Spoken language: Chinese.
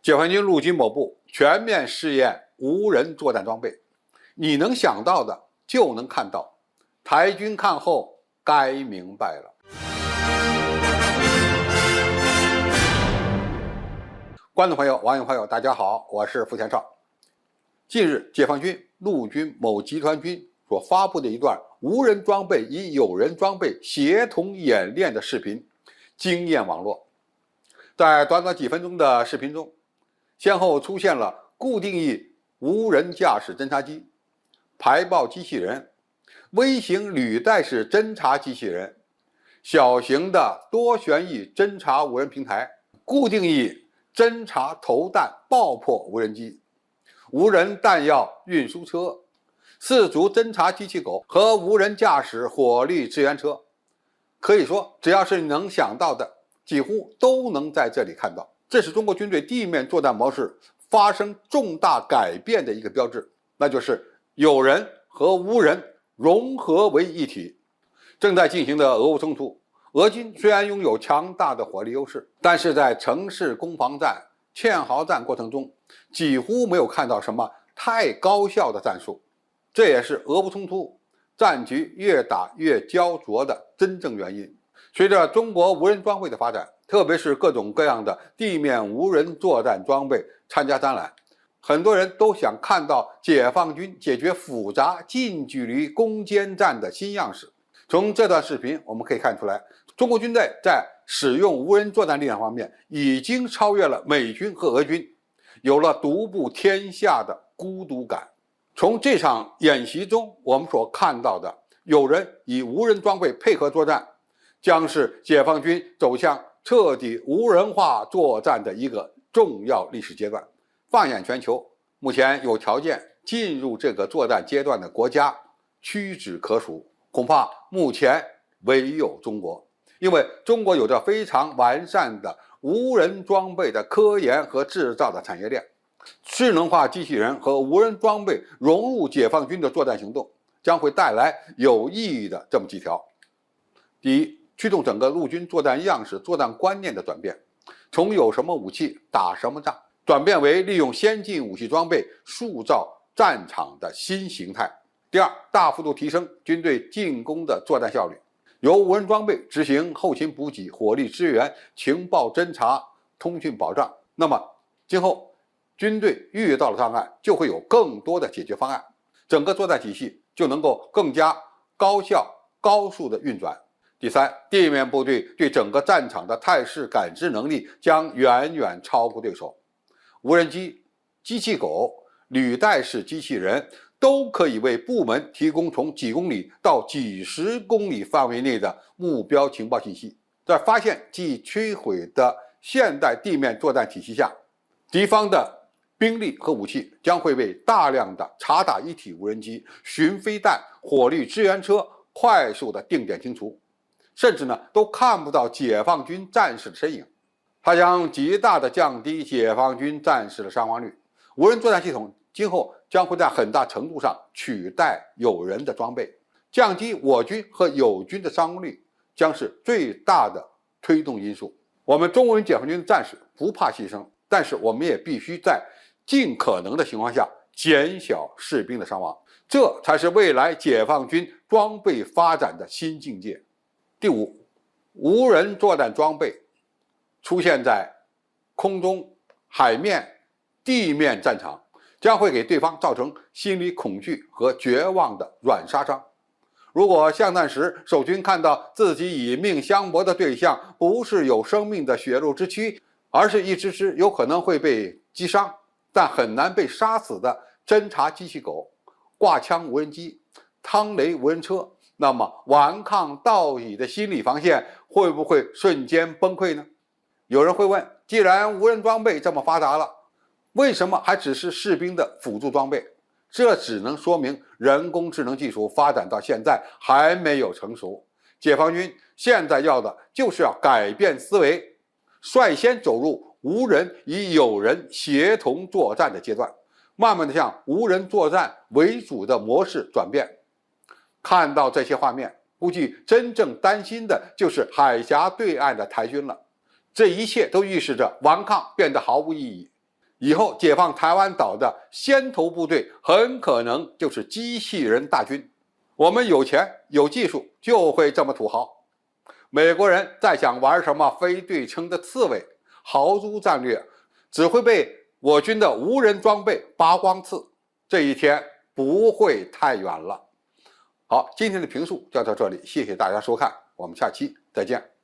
解放军陆军某部全面试验无人作战装备，你能想到的就能看到，台军看后该明白了。观众朋友、网友朋友，大家好，我是付天少。近日，解放军陆军某集团军所发布的一段无人装备与有人装备协同演练的视频惊艳网络。在短短几分钟的视频中，先后出现了固定翼无人驾驶侦察机、排爆机器人、微型履带式侦察机器人、小型的多旋翼侦察无人平台、固定翼侦察投弹爆破无人机、无人弹药运输车、四足侦察机器狗和无人驾驶火力支援车。可以说，只要是你能想到的，几乎都能在这里看到。这是中国军队地面作战模式发生重大改变的一个标志，那就是有人和无人融合为一体。正在进行的俄乌冲突，俄军虽然拥有强大的火力优势，但是在城市攻防战、堑壕战过程中，几乎没有看到什么太高效的战术。这也是俄乌冲突战局越打越焦灼的真正原因。随着中国无人装备的发展，特别是各种各样的地面无人作战装备参加展览，很多人都想看到解放军解决复杂近距离攻坚战的新样式。从这段视频我们可以看出来，中国军队在使用无人作战力量方面已经超越了美军和俄军，有了独步天下的孤独感。从这场演习中我们所看到的，有人以无人装备配合作战，将是解放军走向彻底无人化作战的一个重要历史阶段。放眼全球，目前有条件进入这个作战阶段的国家屈指可数，恐怕目前唯有中国。因为中国有着非常完善的无人装备的科研和制造的产业链，智能化机器人和无人装备融入解放军的作战行动，将会带来有意义的这么几条。第一，驱动整个陆军作战样式、作战观念的转变，从有什么武器打什么仗，转变为利用先进武器装备塑造战场的新形态。第二，大幅度提升军队进攻的作战效率，由无人装备执行后勤补给、火力支援、情报侦察、通讯保障。那么今后军队遇到了障碍，就会有更多的解决方案，整个作战体系就能够更加高效、高速的运转。第三，地面部队对整个战场的态势感知能力将远远超过对手。无人机、机器狗、履带式机器人都可以为部门提供从几公里到几十公里范围内的目标情报信息。在发现及摧毁的现代地面作战体系下，敌方的兵力和武器将会被大量的察打一体无人机、巡飞弹、火力支援车快速的定点清除，甚至都看不到解放军战士的身影。它将极大的降低解放军战士的伤亡率。无人作战系统今后将会在很大程度上取代有人的装备，降低我军和友军的伤亡率将是最大的推动因素。我们中国人解放军的战士不怕牺牲，但是我们也必须在尽可能的情况下减小士兵的伤亡，这才是未来解放军装备发展的新境界。第五，无人作战装备出现在空中、海面、地面战场，将会给对方造成心理恐惧和绝望的软杀伤。如果巷战时守军看到自己以命相搏的对象不是有生命的血肉之躯，而是一只有可能会被击伤但很难被杀死的侦察机器狗、挂枪无人机、汤雷无人车，那么顽抗到底的心理防线会不会瞬间崩溃呢？有人会问，既然无人装备这么发达了，为什么还只是士兵的辅助装备？这只能说明人工智能技术发展到现在还没有成熟。解放军现在要的就是要改变思维，率先走入无人与有人协同作战的阶段，慢慢的向无人作战为主的模式转变。看到这些画面，估计真正担心的就是海峡对岸的台军了。这一切都预示着顽抗变得毫无意义。以后解放台湾岛的先头部队很可能就是机器人大军。我们有钱有技术，就会这么土豪。美国人再想玩什么非对称的刺猬、豪猪战略，只会被我军的无人装备扒光刺。这一天不会太远了。好，今天的评述就到这里，谢谢大家收看，我们下期再见。